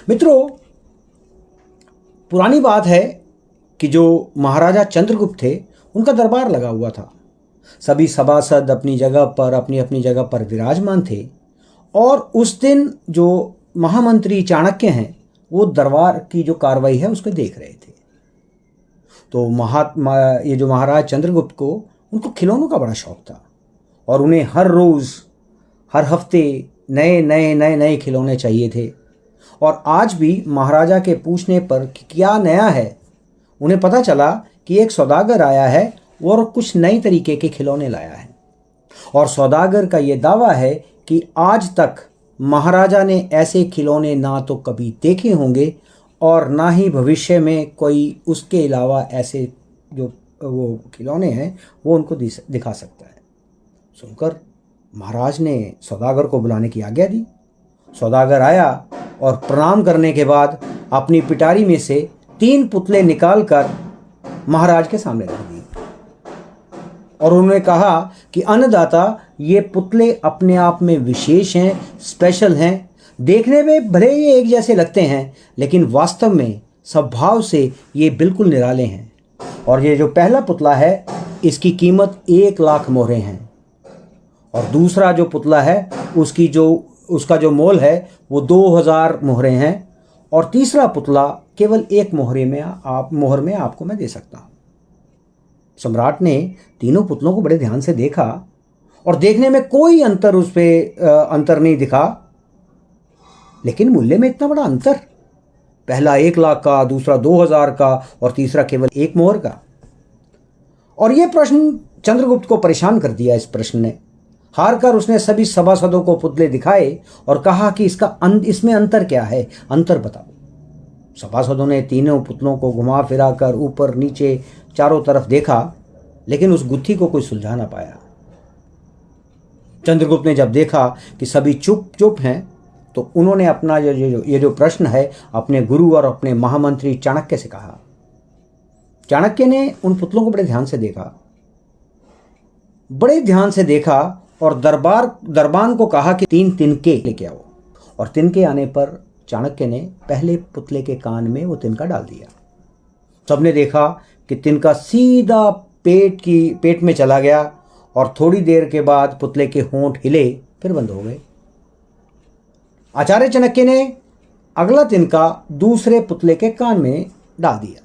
मित्रों, पुरानी बात है कि जो महाराजा चंद्रगुप्त थे उनका दरबार लगा हुआ था। सभी सभासद अपनी अपनी जगह पर विराजमान थे और उस दिन जो महामंत्री चाणक्य हैं वो दरबार की जो कार्रवाई है उसको देख रहे थे। तो ये जो महाराज चंद्रगुप्त को उनको खिलौनों का बड़ा शौक था और उन्हें हर रोज़ हर हफ्ते नए नए नए नए खिलौने चाहिए थे। और आज भी महाराजा के पूछने पर कि क्या नया है, उन्हें पता चला कि एक सौदागर आया है और कुछ नई तरीके के खिलौने लाया है। और सौदागर का ये दावा है कि आज तक महाराजा ने ऐसे खिलौने ना तो कभी देखे होंगे और ना ही भविष्य में कोई उसके अलावा ऐसे जो वो खिलौने हैं वो उनको दिखा सकता है। सुनकर महाराज ने सौदागर को बुलाने की आज्ञा दी। सौदागर आया और प्रणाम करने के बाद अपनी पिटारी में से 3 पुतले निकालकर महाराज के सामने रख दिए और उन्होंने कहा कि अन्नदाता, ये पुतले अपने आप में विशेष हैं, स्पेशल हैं। देखने में भले ही एक जैसे लगते हैं लेकिन वास्तव में स्वभाव से ये बिल्कुल निराले हैं। और ये जो पहला पुतला है इसकी कीमत 1 लाख मोहरें हैं और दूसरा जो पुतला है उसका जो मोल है वो 2000 मोहरें हैं और तीसरा पुतला केवल 1 मोहर में आपको मैं दे सकता हूँ। सम्राट ने तीनों पुतलों को बड़े ध्यान से देखा और देखने में कोई अंतर नहीं दिखा, लेकिन मूल्य में इतना बड़ा अंतर, पहला 1 लाख का, दूसरा 2000 का और तीसरा केवल 1 मोहर का। और यह प्रश्न चंद्रगुप्त को परेशान कर दिया। इस प्रश्न ने हार कर उसने सभी सभासदों को पुतले दिखाए और कहा कि इसमें अंतर क्या है, अंतर बताओ। सभासदों ने तीनों पुतलों को घुमा फिरा कर ऊपर नीचे चारों तरफ देखा लेकिन उस गुत्थी को कोई सुलझा ना पाया। चंद्रगुप्त ने जब देखा कि सभी चुप हैं तो उन्होंने अपना ये जो प्रश्न है अपने गुरु और अपने महामंत्री चाणक्य से कहा। चाणक्य ने उन पुतलों को बड़े ध्यान से देखा और दरबान को कहा कि 3 तिनके लेके आओ। और तिनके आने पर चाणक्य ने पहले पुतले के कान में वो तिनका डाल दिया। सबने देखा कि तिनका सीधा पेट में चला गया और थोड़ी देर के बाद पुतले के होंठ हिले फिर बंद हो गए। आचार्य चाणक्य ने अगला तिनका दूसरे पुतले के कान में डाल दिया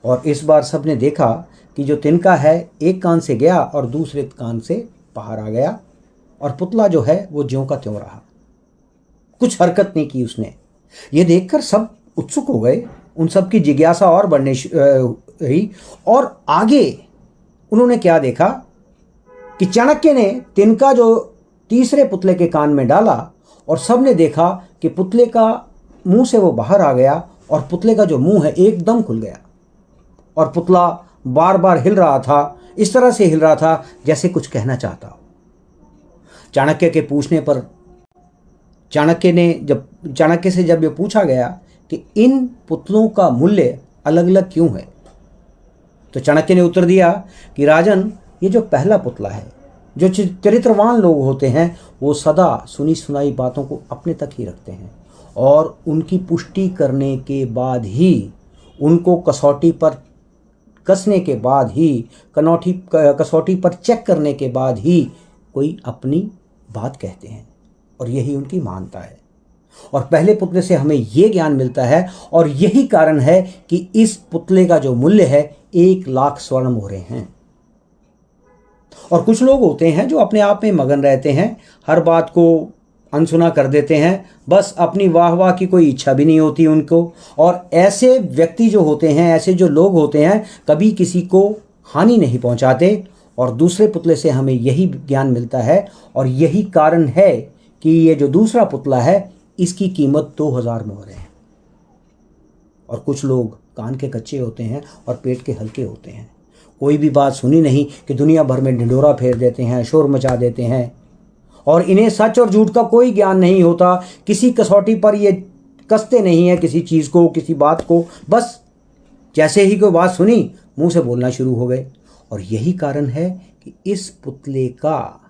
और इस बार सबने देखा कि जो तिनका है एक कान से गया और दूसरे कान से बाहर आ गया और पुतला जो है वो ज्यों का त्यों रहा, कुछ हरकत नहीं की उसने। ये देखकर सब उत्सुक हो गए, उन सब की जिज्ञासा और बढ़ने रही। और आगे उन्होंने क्या देखा कि चाणक्य ने तिनका जो तीसरे पुतले के कान में डाला और सबने देखा कि पुतले का मुंह से वो बाहर आ गया और पुतले का जो मुंह है एकदम खुल गया और पुतला बार बार हिल रहा था, इस तरह से हिल रहा था जैसे कुछ कहना चाहता हो। चाणक्य के पूछने पर चाणक्य से जब ये पूछा गया कि इन पुतलों का मूल्य अलग अलग क्यों है, तो चाणक्य ने उत्तर दिया कि राजन, ये जो पहला पुतला है, जो चरित्रवान लोग होते हैं वो सदा सुनी सुनाई बातों को अपने तक ही रखते हैं और उनकी पुष्टि करने के बाद ही, उनको कसौटी पर कसने के बाद ही, कसौटी पर चेक करने के बाद ही कोई अपनी बात कहते हैं और यही उनकी मानता है। और पहले पुतले से हमें ये ज्ञान मिलता है और यही कारण है कि इस पुतले का जो मूल्य है 1 लाख स्वर्ण मोहरें हैं। और कुछ लोग होते हैं जो अपने आप में मगन रहते हैं, हर बात को अनसुना कर देते हैं, बस अपनी वाह की कोई इच्छा भी नहीं होती उनको। और ऐसे व्यक्ति जो होते हैं, ऐसे जो लोग होते हैं, कभी किसी को हानि नहीं पहुंचाते। और दूसरे पुतले से हमें यही ज्ञान मिलता है और यही कारण है कि ये जो दूसरा पुतला है इसकी कीमत 2000 मोहरें है। और कुछ लोग कान के कच्चे होते हैं और पेट के हल्के होते हैं, कोई भी बात सुनी नहीं कि दुनिया भर में ढिंढोरा फेर देते हैं, शोर मचा देते हैं और इन्हें सच और झूठ का कोई ज्ञान नहीं होता। किसी कसौटी पर ये कसते नहीं है किसी चीज़ को, किसी बात को, बस जैसे ही कोई बात सुनी मुंह से बोलना शुरू हो गए। और यही कारण है कि इस पुतले का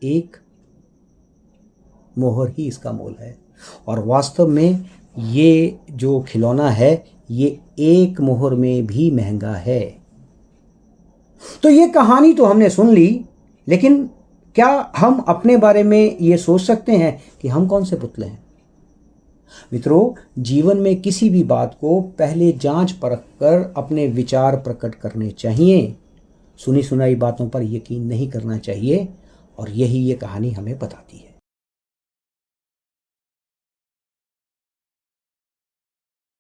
एक मोहर ही इसका मोल है। और वास्तव में ये जो खिलौना है ये 1 मोहर में भी महंगा है। तो ये कहानी तो हमने सुन ली, लेकिन क्या हम अपने बारे में ये सोच सकते हैं कि हम कौन से पुतले हैं? मित्रों, जीवन में किसी भी बात को पहले जांच परख कर अपने विचार प्रकट करने चाहिए। सुनी सुनाई बातों पर यकीन नहीं करना चाहिए, और यही ये कहानी हमें बताती है।